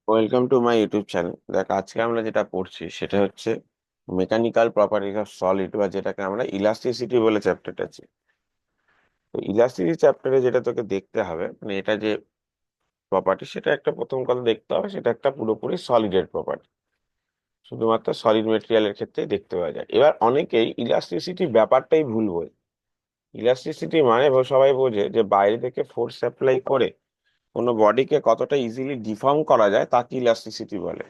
Welcome to my YouTube channel. দেখ, আজকে আমরা যেটা পড়ছি সেটা হচ্ছে মেকানিক্যাল প্রপার্টিজ অফ সলিড, বা যেটাকে আমরা ইলাস্টিসিটি বলে চ্যাপ্টারটা আছে। তো ইলাস্টিসিটি চ্যাপ্টারে যেটা তোকে দেখতে হবে, মানে এটা যে প্রপার্টি, সেটা একটা প্রথম কথা দেখতে হবে, সেটা একটা পুরোপুরি সলিডের প্রপার্টি। শুধুমাত্র সলিড মেটেরিয়ালের ক্ষেত্রেই দেখতে পাওয়া যায়। এবার অনেকেই ইলাস্টিসিটি ব্যাপারটাই ভুল বোঝে। ইলাস্টিসিটি মানে সবাই বোঝে যে বাইরে থেকে ফোর্স অ্যাপ্লাই করে কোনো বডিকে কতটা ইজিলি ডিফর্ম করা যায় তাকে ইলাস্টিসিটি বলে।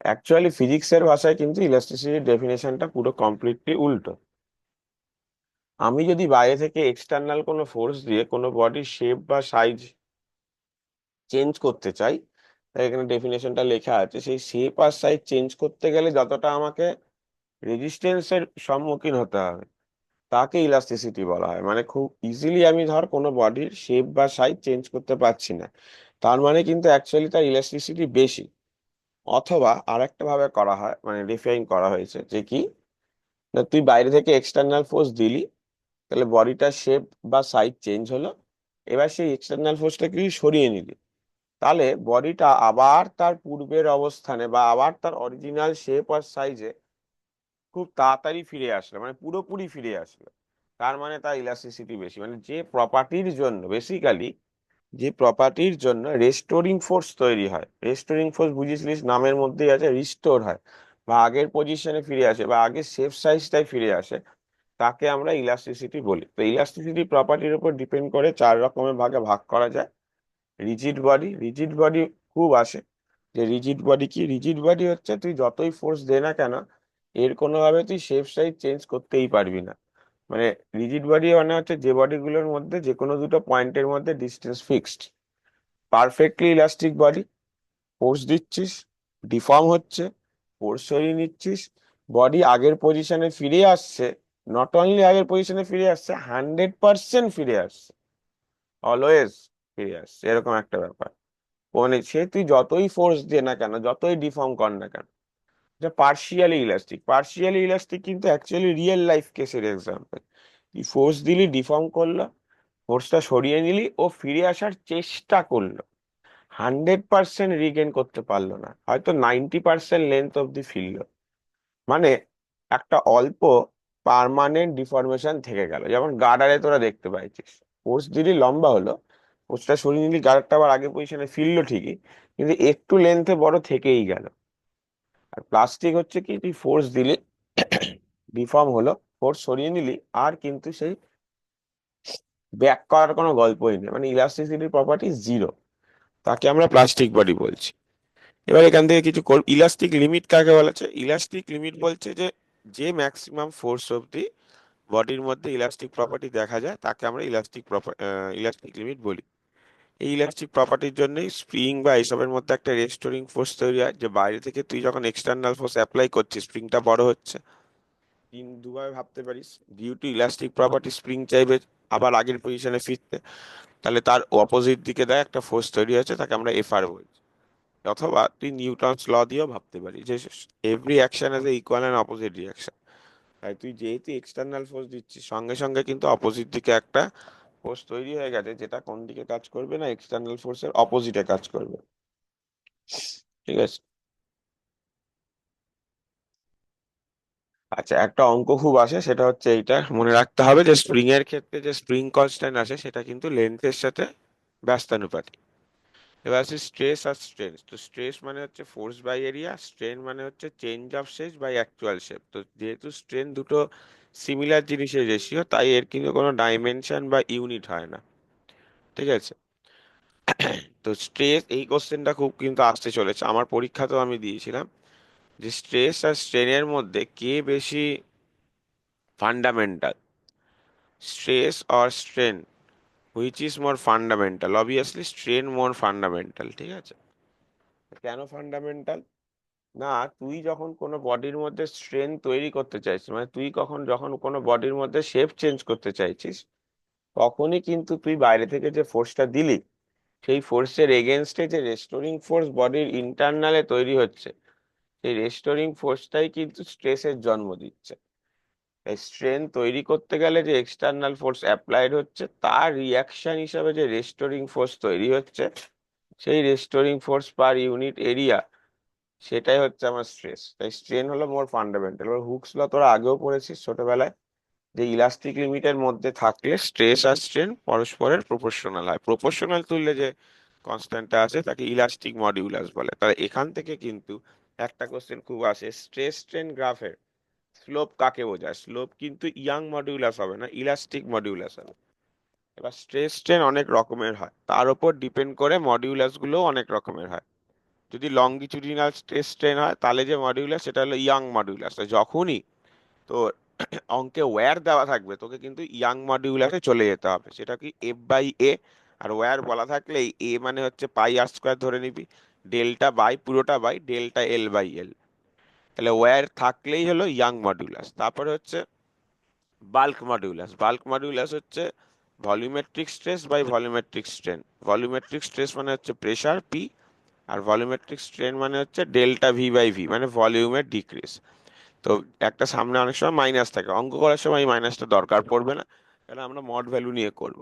অ্যাকচুয়ালি ফিজিক্সের ভাষায় কিন্তু ইলাস্টিসিটির ডেফিনেশনটা পুরো কমপ্লিটলি উল্টো। আমি যদি বাইরে থেকে এক্সটার্নাল কোনো ফোর্স দিয়ে কোনো বডির শেপ বা সাইজ চেঞ্জ করতে চাই, তাই এখানে ডেফিনেশনটা লেখা আছে, সেই শেপ আর সাইজ চেঞ্জ করতে গেলে যতটা আমাকে রেজিস্ট্যান্সের সম্মুখীন হতে হবে তাকে ইলাস্টিসিটি বলা হয়। মানে খুব ইজিলি আমি ধর কোনো বডির শেপ বা সাইজ চেঞ্জ করতে পারছি না, তার মানে কিন্তু অ্যাকচুয়ালি তার ইলাস্টিসিটি বেশি। অথবা আরেকটা ভাবে করা হয়, মানে ডিফাইন করা হয়েছে যে কি, না তুই বাইরে থেকে এক্সটার্নাল ফোর্স দিলি, তাহলে বডিটার শেপ বা সাইজ চেঞ্জ হলো। এবার সেই এক্সটার্নাল ফোর্সটাকে তুই সরিয়ে নিলি, তাহলে বডিটা আবার তার পূর্বের অবস্থানে বা আবার তার অরিজিনাল শেপ আর সাইজে খুব তাড়াতাড়ি ফিরে আসলো, মানে পুরোপুরি ফিরে আসলো। তার মানে তার ইলাস্টিসিটি বেশি। মানে যে প্রপার্টির জন্য বেসিক্যালি, যে প্রপার্টির জন্য রেস্টোরিং ফোর্স তৈরি হয়, রেস্টোরিং ফোর্স বুঝিসলিস, নামের মধ্যেই আছে, রিস্টোর হয় বা আগের পজিশনে ফিরে আসে বা আগের শেপ সাইজটাই ফিরে আসে, তাকে আমরা ইলাস্টিসিটি বলি। তো ইলাস্টিসিটি প্রপার্টির উপর ডিপেন্ড করে চার রকমের ভাগে ভাগ করা যায়। রিজিড বডি, রিজিড বডি খুব আসে। যে রিজিড বডি কি, রিজিড বডি হচ্ছে তুই যতই ফোর্স দে না কেন, এর কোনোভাবে তুই শেপ সাইজ চেঞ্জ করতেই পারবি না। মানে রিজিড বডি মানে হচ্ছে যে বডিগুলোর মধ্যে যে কোনো দুটো পয়েন্টের মধ্যে distance fixed. Perfectly elastic body, force দিচ্ছিস, ডিফর্ম হচ্ছে, ফোর্স সরিয়ে নিচ্ছিস, বডি আগের পজিশনে ফিরে আসছে। নট অনলি আগের পজিশনে ফিরে আসছে, 100% ফিরে আসছে, অলওয়েজ ফিরে আসছে, এরকম একটা ব্যাপার। মানে সে তুই যতই ফোর্স দে না কেন, যতই ডিফর্ম কর না কেন, এটা পার্শিয়ালি ইলাস্টিক। পার্শিয়ালি ইলাস্টিক কিন্তু অ্যাকচুয়ালি রিয়েল লাইফ কেসের এক্সাম্পল। তুই ফোর্স দিলি, ডিফর্ম করলো, ফোর্সটা সরিয়ে নিলি, ও ফিরে আসার চেষ্টা করলো, 100% রিগেন করতে পারলো না, হয়তো 90% লেন্থ অব্দি ফিরলো। মানে একটা অল্প পার্মানেন্ট ডিফরমেশন থেকে গেল। যেমন গার্ডারে তোরা দেখতে পাইছিস, ফোর্স দিলি লম্বা হলো, ফোর্সটা সরিয়ে নিলি, গার্ডারটা আবার আগের পজিশনে ফিরলো ঠিকই, কিন্তু একটু লেন্থে বড় থেকেই গেল। আর প্লাস্টিক হচ্ছে কি, তুই ফোর্স দিলি, ডিফর্ম হলো, ফোর্স সরিয়ে নিলি, আর কিন্তু সেই ব্যাক করার কোনো গল্পই নেই, মানে ইলাস্টিসিটির প্রপার্টি জিরো। তাকে আমরা প্লাস্টিক বডি বলছি। এবার এখান থেকে কিছু ইলাস্টিক লিমিট কাকে বলেছে? ইলাস্টিক লিমিট বলছে যে যে ম্যাক্সিমাম ফোর্স অবধি বডির মধ্যে ইলাস্টিক প্রপার্টি দেখা যায় তাকে আমরা ইলাস্টিক লিমিট বলি। এই ইলাস্টিক প্রপার্টির জন্যই স্প্রিং বা এইসবের মধ্যে একটা রেস্টোরিং ফোর্স তৈরি হয়, যে বাইরে থেকে তুই যখন এক্সটার্নাল ফোর্স অ্যাপ্লাই করছিস, স্প্রিংটা বড় হচ্ছে। তিন দুভাবে ভাবতে পারিস, due to elastic property spring চাইবে আবার আগের পজিশনে ফিরতে, তাহলে তার অপোজিট দিকে দেয় একটা ফোর্স তৈরি হচ্ছে, তাকে আমরা এফআর বলছি। অথবা তুই নিউটনস ল দিয়েও ভাবতে পারিস যে every action has a equal and opposite reaction. তাই তুই যেহেতু এক্সটার্নাল ফোর্স দিচ্ছিস, সঙ্গে সঙ্গে কিন্তু অপোজিট দিকে একটা ফোর্স তৈরি হয়ে গেছে, যেটা কোন দিকে কাজ করবে না, এক্সটার্নাল ফোর্সের অপোজিটে কাজ করবে। ঠিক আছে। আচ্ছা, একটা অঙ্ক খুব আসে, সেটা হচ্ছে এইটা মনে রাখতে হবে যে স্প্রিং এর ক্ষেত্রে যে স্প্রিং কনস্ট্যান্ট আসে সেটা কিন্তু লেন্থের সাথে ব্যস্তানুপাতিক। এবার আছে স্ট্রেস আর স্ট্রেন। তো স্ট্রেস মানে হচ্ছে ফোর্স বাই এরিয়া, স্ট্রেন মানে হচ্ছে change of shape by actual shape. তো যেহেতু স্ট্রেন দুটো সিমিলার জিনিসের রেশিও, তাই এর কিন্তু কোনো ডাইমেনশন বা ইউনিট হয় না। ঠিক আছে। তো স্ট্রেস, এই কোশ্চেনটা খুব কিন্তু আসতে চলেছে, আমার পরীক্ষাতেও আমি দিয়েছিলাম, যে স্ট্রেস আর স্ট্রেনের মধ্যে কে বেশি fundamental, stress or strain, which is more fundamental? Obviously strain more fundamental. ঠিক আছে। কেন ফান্ডামেন্টাল? না, তুই যখন কোনো বডির মধ্যে স্ট্রেন তৈরি করতে চাইছিস, মানে তুই যখন কোনো বডির মধ্যে শেপ চেঞ্জ করতে চাইছিস, তখনই কিন্তু তুই বাইরে থেকে যে ফোর্সটা দিলি, সেই ফোর্সের এগেনস্টে যে রেস্টোরিং ফোর্স বডির ইন্টারনালে তৈরি হচ্ছে, সেই রেস্টোরিং ফোর্সটাই কিন্তু স্ট্রেসের জন্ম দিচ্ছে। এই স্ট্রেন তৈরি করতে গেলে যে এক্সটার্নাল ফোর্স অ্যাপ্লাইড হচ্ছে, তার রিয়াকশন হিসাবে যে রেস্টোরিং ফোর্স তৈরি হচ্ছে, সেই restoring force per unit area, সেটাই হচ্ছে আমার স্ট্রেস। তাই স্ট্রেন হলো মোর ফান্ডামেন্টাল। এবার হুকস ল তোরা আগেও পড়েছিস ছোটবেলায়, যে ইলাস্টিক লিমিটের মধ্যে থাকলে স্ট্রেস আর স্ট্রেন পরস্পরের প্রপোর্শনাল হয়। প্রপোর্শনাল তুললে যে কনস্ট্যান্টটা আছে তাকে ইলাস্টিক মডিউলাস বলে। তাহলে এখান থেকে কিন্তু একটা কোশ্চেন খুব আসে, স্ট্রেস স্ট্রেন গ্রাফের স্লোপ কাকে বোঝায়? স্লোপ কিন্তু ইয়াং মডিউলাস হবে না, ইলাস্টিক মডিউলাস হবে। এবার স্ট্রেস স্ট্রেন অনেক রকমের হয়, তার উপর ডিপেন্ড করে মডিউলাস গুলো অনেক রকমের হয়। যদি লঙ্গিচুডিনাল স্ট্রেস স্ট্রেন হয় তাহলে যে মডিউলাস সেটা হলো ইয়াং মডিউলাস। যখনই তো অঙ্কে ওয়্যার দেওয়া থাকবে তোকে কিন্তু ইয়াং মডিউলাসে চলে যেতে হবে। সেটা কি F/A, আর ওয়্যার বলা থাকলে এই এ মানে হচ্ছে পাই আর স্কোয়ার ধরে নিবি, ডেল্টা বাই পুরোটা বাই ডেল্টা L/L। তাহলে ওয়্যার থাকলেই হলো ইয়াং মডিউলাস। তারপরে হচ্ছে বাল্ক মডিউলাস। বাল্ক মডিউলাস হচ্ছে volumetric stress by volumetric strain. Volumetric stress মানে হচ্ছে প্রেসার পি, আর ভলিউমেট্রিক স্ট্রেন মানে হচ্ছে ডেল্টা V/V, মানে ভলিউমের ডিক্রিজ। তো একটা সামনে অনেক সময় মাইনাস থাকে, অঙ্ক করার সময় এই মাইনাসটা দরকার পড়বে না, কারণ আমরা মড ভ্যালু নিয়ে করব।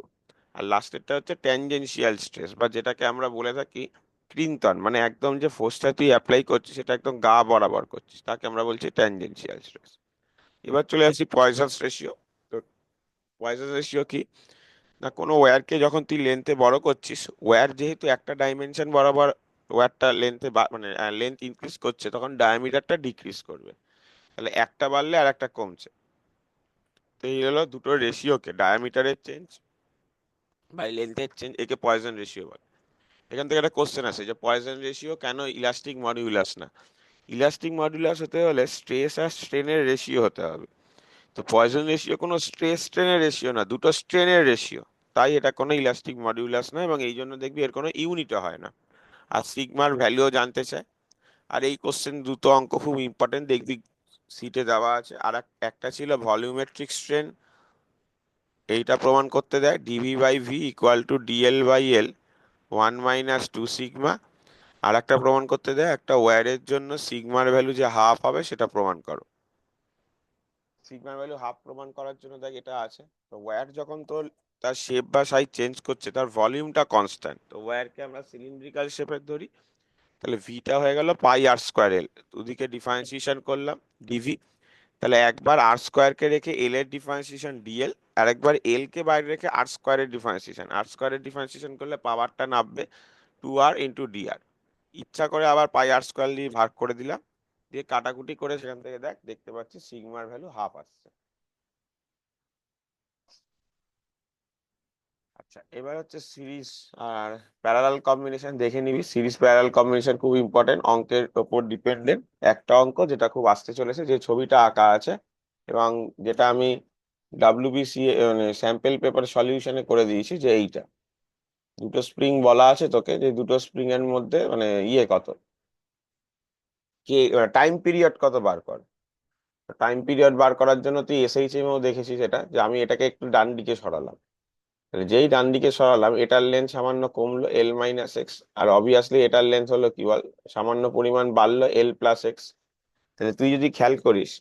আর লাস্টেরটা হচ্ছে ট্যানজেনশিয়াল স্ট্রেস, বা যেটাকে আমরা বলে থাকি কৃন্তন, মানে একদম যে ফোর্সটা তুই অ্যাপ্লাই করছিস সেটা একদম গা বরাবর করছিস, তাকে আমরা বলছি ট্যানজেনশিয়াল স্ট্রেস। এবার চলে আসি পয়সনস রেশিও। তো পয়সনস রেশিও কি না, কোনো ওয়্যারকে যখন তুই লেন্থে বড় করছিস, ওয়্যার যেহেতু একটা ডাইমেনশন বরাবর ওয়্যারটা লেন্থে মানে লেন্থ ইনক্রিজ করছে, তখন ডায়ামিটারটা ডিক্রিজ করবে। তাহলে একটা বাড়লে আর একটা কমছে। তো এই হলো দুটো রেশিওকে, ডায়ামিটারের চেঞ্জ বাই লেন্থের চেঞ্জ, একে পয়জন রেশিও বলে। এখান থেকে একটা কোশ্চেন আসে যে পয়জন রেশিও কেন ইলাস্টিক মডিউলাস না? ইলাস্টিক মডিউলাস হতে হলে স্ট্রেস আর স্ট্রেনের রেশিও হতে হবে। তো পয়জন রেশিও কোনো স্ট্রেস স্ট্রেনের রেশিও না, দুটো স্ট্রেনের রেশিও। তাই এটা কোনো ইলাস্টিক মডিউলাস না, এবং এই জন্য দেখবি এর কোনো ইউনিটও হয় না। আর সিগমার ভ্যালুও জানতে চায়। আর এই কোশ্চেন দুটো অঙ্ক খুব ইম্পর্টেন্ট, দেখবি সিটে দেওয়া আছে। আর একটা ছিল ভলিউমেট্রিক স্ট্রেন, এইটা প্রমাণ করতে দেয় dV/V equal to dL/L 1 - 2 sigma. আর একটা প্রমাণ করতে দেয় একটা ওয়্যারের জন্য সিগমার ভ্যালু যে হাফ হবে সেটা প্রমাণ করো। সিগমার ভ্যালু হাফ প্রমাণ করার জন্য দেখ এটা আছে। তো ওয়্যার যখন তোর তার শেপ বা সাইজ চেঞ্জ করছে, তার ভলিউমটা কনস্ট্যান্ট। তো ওয়্যারকে আমরা সিলিন্ড্রিক্যাল শেপের ধরি, তাহলে ভিটা হয়ে গেল পাই আর স্কোয়ার এল। দুদিকে ডিফারেন্সিয়েশন করলাম ডিভি। তাহলে একবার আর স্কোয়ারকে রেখে এল এর ডিফারেন্সিয়েশন ডিএল, আর একবার এল কে বাইরে রেখে আর স্কোয়ারের ডিফারেন্সিয়েশন। আর স্কোয়ারের ডিফারেন্সিয়েশন করলে পাওয়ারটা নামবে 2R × dr। ইচ্ছা করে আবার পাই আর স্কোয়ার দিয়ে ভাগ করে দিলাম, দিয়ে কাটাকুটি করে সেখান থেকে দেখ দেখতে পাচ্ছি সিগমার ভ্যালু হাফ আসছে। আচ্ছা, এবার হচ্ছে সিরিজ আর প্যারালাল কম্বিনেশন দেখে নিবি। সিরিজ প্যারালাল কম্বিনেশন খুব ইম্পর্টেন্ট, অঙ্কের ওপর ডিপেন্ডেন্ট। একটা অঙ্ক যেটা খুব আসতে চলেছে, যে ছবিটা আঁকা আছে এবং যেটা আমি WBC মানে স্যাম্পল পেপার সলিউশনে করে দিয়েছি, যে এইটা দুটো স্প্রিং বলা আছে তোকে, যে দুটো স্প্রিং এর মধ্যে মানে ইয়ে কত, কে টাইম পিরিয়ড কত বার কর। টাইম পিরিয়ড বার করার জন্য তুই SHM এও দেখেছিস এটা, যে আমি এটাকে একটু ডান দিকে সরালাম। তাহলে যেই ডান দিকে সরালাম, এটার লেন্থ সামান্য কমলো L - x, আর অবভিয়াসলি এটার লেন্থ হলো কি বল, সামান্য পরিমাণ বাড়লো L+x। তাহলে তুই যদি খেয়াল করিস,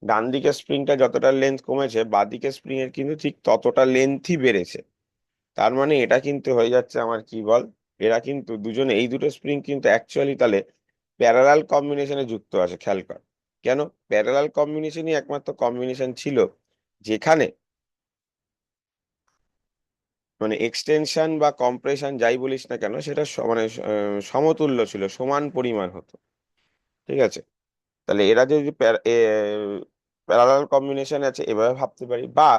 ডান দিকের স্প্রিংটা যতটা লেন্থ কমেছে, বাঁ দিকের স্প্রিং এর কিন্তু ঠিক ততটা লেন্থই বেড়েছে। তার মানে এটা কিন্তু হয়ে যাচ্ছে আমার কি বল, এরা কিন্তু দুজনে, এই দুটো স্প্রিং কিন্তু অ্যাকচুয়ালি তাহলে প্যারালাল কম্বিনেশনে যুক্ত আছে। খেয়াল কর, কেন? প্যারালাল কম্বিনেশনই একমাত্র কম্বিনেশন ছিল যেখানে মানে এক্সটেনশন বা কম্প্রেশন যাই বলিস না কেন, সেটা মানে সমতুল্য ছিল, সমান পরিমাণ হতো। ঠিক আছে? তাহলে এরা যদি প্যারালাল কম্বিনেশন আছে, এভাবে ভাবতে পারি। বা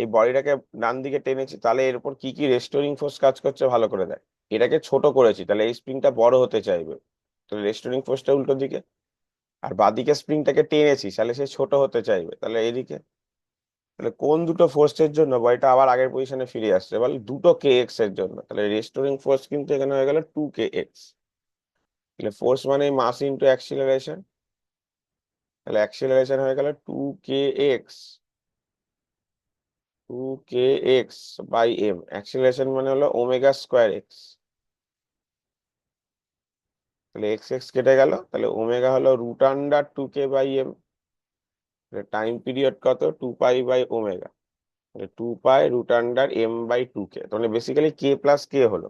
এই বডিটাকে ডান দিকে টেনেছি, তাহলে এর উপর কি কি রেস্টোরিং ফোর্স কাজ করছে ভালো করে দেখ। এটাকে ছোট করেছি, তাহলে এই স্প্রিংটা বড় হতে চাইবে, তাহলে রেস্টোরিং ফোর্সটা উল্টো দিকে। আর বাঁদিকে স্প্রিংটাকে টেনেছি, তাহলে সে ছোট হতে চাইবে, তাহলে এদিকে। তাহলে কোন দুটো ফোর্সের জন্য বডিটা আবার আগের পজিশনে ফিরে আসছে বল? দুটো KX এর জন্য। তাহলে রেস্টোরিং ফোর্স কিন্তু এখানে হয়ে গেল 2KX। তাহলে ফোর্স মানে মাস ইন্টু অ্যাক্সিলারেশন, তাহলে অ্যাক্সিলারেশন হয়ে গেল 2KX। 2KX by M, acceleration মানে হলো ω²X। তাহলে এক্স এক্স কেটে গেল, তাহলে ওমেগা হলো √2K/M। টাইম পিরিয়ড কত? 2π/ω। 2π √M/2K, তাহলে বেসিক্যালি K+K হলো।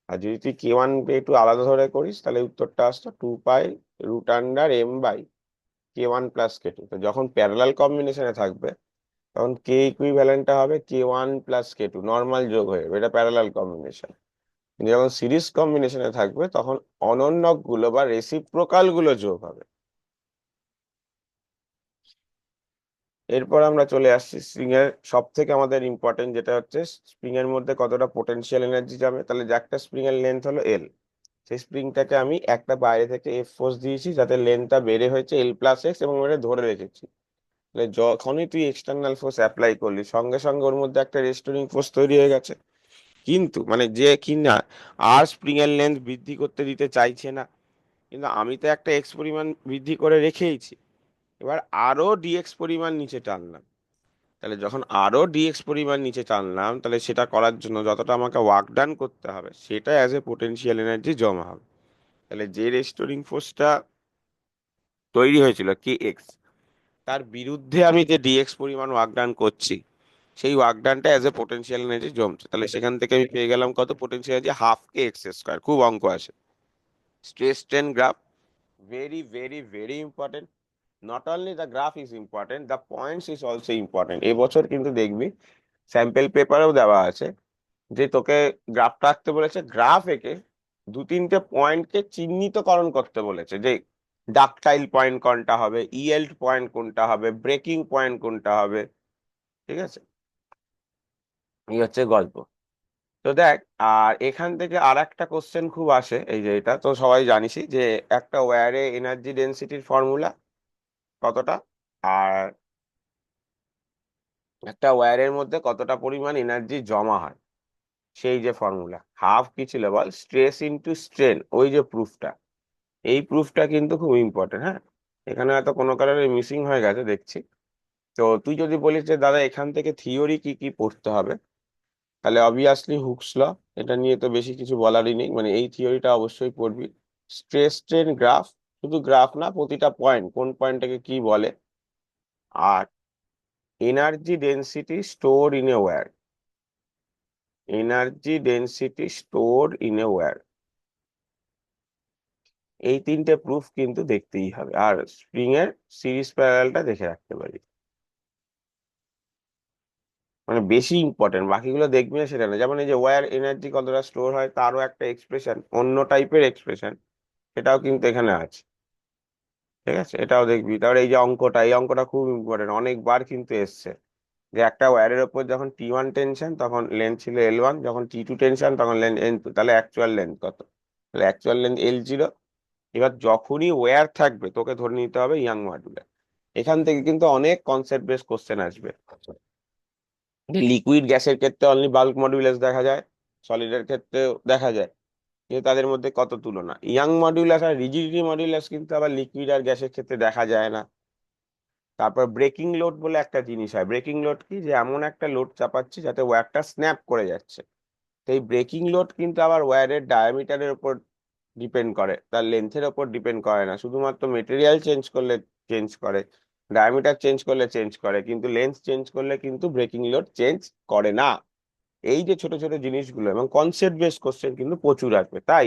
আর যদি তুই k1 কে একটু আলাদা ধরে করিস তাহলে উত্তরটা আসতো 2 π√k1 + k2। তো যখন প্যারালাল কম্বিনেশনে থাকবে তখন কে ইকুইভ্যালেন্টটা হবে k1 + k2, নর্মাল যোগ হয়ে যাবে, এটা প্যারালাল কম্বিনেশন। কিন্তু যখন সিরিজ কম্বিনেশনে থাকবে তখন অনন্যক গুলো বা রেসিপ্রোকাল গুলো যোগ হবে। এরপর আমরা চলে আসছি স্প্রিং এর সব থেকে আমাদের ইম্পর্টেন্ট, যেটা হচ্ছে স্প্রিং এর মধ্যে কতটা পোটেনশিয়াল এনার্জি যাবে। তাহলে যে একটা স্প্রিং এর লেন্থ হলো এল, সেই স্প্রিংটাকে আমি একটা বাইরে থেকে এফ ফোর্স দিয়েছি যাতে লেন্থটা বেড়ে হয়েছে L+X, এবং এটা ধরে রেখেছি। তাহলে যখনই তুই এক্সটার্নাল ফোর্স অ্যাপ্লাই করলি সঙ্গে সঙ্গে ওর মধ্যে একটা রেস্টোরিং ফোর্স তৈরি হয়ে গেছে। কিন্তু মানে যে কিনা আর স্প্রিং এর লেন্থ বৃদ্ধি করতে দিতে চাইছে না, কিন্তু আমি তো একটা এক্স পরিমাণ বৃদ্ধি করে রেখেইছি, এবার আরো ডিএক্স পরিমাণ নিচে টানলাম। তাহলে যখন আরো ডিএক্স পরিমাণ নিচে টানলাম তাহলে সেটা করার জন্য যতটা আমাকে ওয়ার্ক ডান করতে হবে সেটা অ্যাজ এ পোটেনশিয়াল এনার্জি জমা হবে। তাহলে যে রেস্টোরিং ফোর্সটা তৈরি হয়েছিল কে এক্স, তার বিরুদ্ধে আমি যে ডিএক্স পরিমাণ ওয়ার্ক ডান করছি, সেই ওয়ার্ক ডানটা অ্যাজ এ পোটেনশিয়াল এনার্জি জমছে। তাহলে সেখান থেকে আমি পেয়ে গেলাম কত, পোটেনশিয়াল এনার্জি ½ k x²। খুব অঙ্ক আসে stress strain graph, very very very important. Not only the graph is important, the points is also important. এবছর কিন্তু দেখবি স্যাম্পল পেপারেও দেওয়া আছে যে তোকে গ্রাফটা আঁকতে বলেছে, গ্রাফ এঁকে 2-3টে পয়েন্টকে চিহ্নিতকরণ করতে বলেছে, যে ডাকটাইল পয়েন্ট কোনটা হবে, ইয়েল্ড পয়েন্ট কোনটা হবে, ব্রেকিং পয়েন্ট কোনটা হবে। ঠিক আছে, এই হচ্ছে গল্প। তো দেখ, আর এখান থেকে আর একটা কোশ্চেন খুব আসে, এই যে এটা তো সবাই জানিসই যে একটা ওয়্যারে এনার্জি ডেনসিটির ফর্মুলা কতটা, আর একটা ওয়্যারের মধ্যে কতটা পরিমাণ এনার্জি জমা হয়, সেই যে ফর্মুলা হাফ কি ছিল বল, স্ট্রেস ইনটু স্ট্রেন, ওই যে প্রুফটা, এই প্রুফটা কিন্তু খুব ইম্পর্টেন্ট। হ্যাঁ, এখানে হয়তো কোনো কারণে মিসিং হয়ে গেছে দেখছি। তো তুই যদি বলিস যে দাদা এখান থেকে থিওরি কি কি পড়তে হবে, তাহলে অবভিয়াসলি হুকস ল, এটা নিয়ে তো বেশি কিছু বলারই নেই, মানে এই থিওরিটা অবশ্যই পড়বি। স্ট্রেস স্ট্রেন গ্রাফ, শুধু গ্রাফ না, প্রতিটা পয়েন্ট কোন পয়েন্টটাকে কি বলে, আর energy density store in a wire, energy density store in a wire, এই 3টে প্রুফ কিন্তু দেখতেই হবে। আর স্প্রিং এর সিরিজ প্যারালালটা দেখে রাখতে পারি, মানে বেশি ইম্পর্টেন্ট, বাকিগুলো দেখবি না সেটা না। যেমন এই যে ওয়্যার এনার্জি কতটা স্টোর হয় তারও একটা এক্সপ্রেশন, অন্য টাইপের এক্সপ্রেশন, সেটাও কিন্তু এখানে আছে। ঠিক আছে, এটাও দেখবি। তারপরে এই যে অঙ্কটা, এই অঙ্কটা খুব ইম্পর্টেন্ট, অনেকবার কিন্তু এসছে, যে একটা ওয়্যারের ওপর যখন T1 টেনশন তখন লেন্থ ছিল L1, যখন T2 টেনশন তখন লেন্থ N2, তাহলে অ্যাকচুয়াল লেন্থ কত, তাহলে অ্যাকচুয়াল লেন্থ L0। এবার যখনই ওয়্যার থাকবে তোকে ধরে নিতে হবে ইয়াং মডুলাস। এখান থেকে কিন্তু অনেক কনসেপ্ট বেস কোশ্চেন আসবে। লিকুইড গ্যাসের ক্ষেত্রে অনলি বাল্ক মডুলাস দেখা যায়, সলিডের ক্ষেত্রেও দেখা যায়, কিন্তু তাদের মধ্যে কত তুলনা। ইয়াং মডুলাস আর রিজিডিটি মডুলাস কিন্তু আবার লিকুইড আর গ্যাসের ক্ষেত্রে দেখা যায় না। তারপর ব্রেকিং লোড বলে একটা জিনিস হয়, ব্রেকিং লোড কি, যে এমন একটা লোড চাপাচ্ছি যাতে ওয়্যারটা স্ন্যাপ করে যাচ্ছে। তো এই ব্রেকিং লোড কিন্তু আবার ওয়্যারের ডায়ামিটারের উপর ডিপেন্ড করে, তার লেন্থের উপর ডিপেন্ড করে না, শুধুমাত্র মেটেরিয়াল চেঞ্জ করলে চেঞ্জ করে, ডায়ামিটার চেঞ্জ করলে চেঞ্জ করে, কিন্তু লেন্থ চেঞ্জ করলে কিন্তু ব্রেকিং লোড চেঞ্জ করে না। এই যে ছোট ছোট জিনিসগুলো এবং কনসেপ্ট বেস কোশ্চেন কিন্তু প্রচুর আসবে। তাই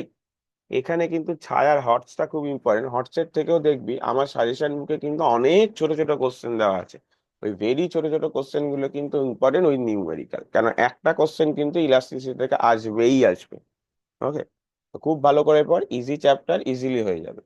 এখানে কিন্তু ছায়ার হটসটা খুব ইম্পর্টেন্ট। হটসের থেকেও দেখবি আমার সাজেশন বুকে কিন্তু অনেক ছোট ছোট কোশ্চেন দেওয়া আছে, ওই ভেরি ছোট ছোট কোশ্চেন গুলো কিন্তু ইম্পর্টেন্ট ওই নিউমেরিক্যাল, কেন একটা কোশ্চেন কিন্তু ইলাস্টিসিটি থেকে আসবেই আসবে। ওকে, খুব ভালো করে পড়, ইজি চ্যাপ্টার, ইজিলি হয়ে যাবে।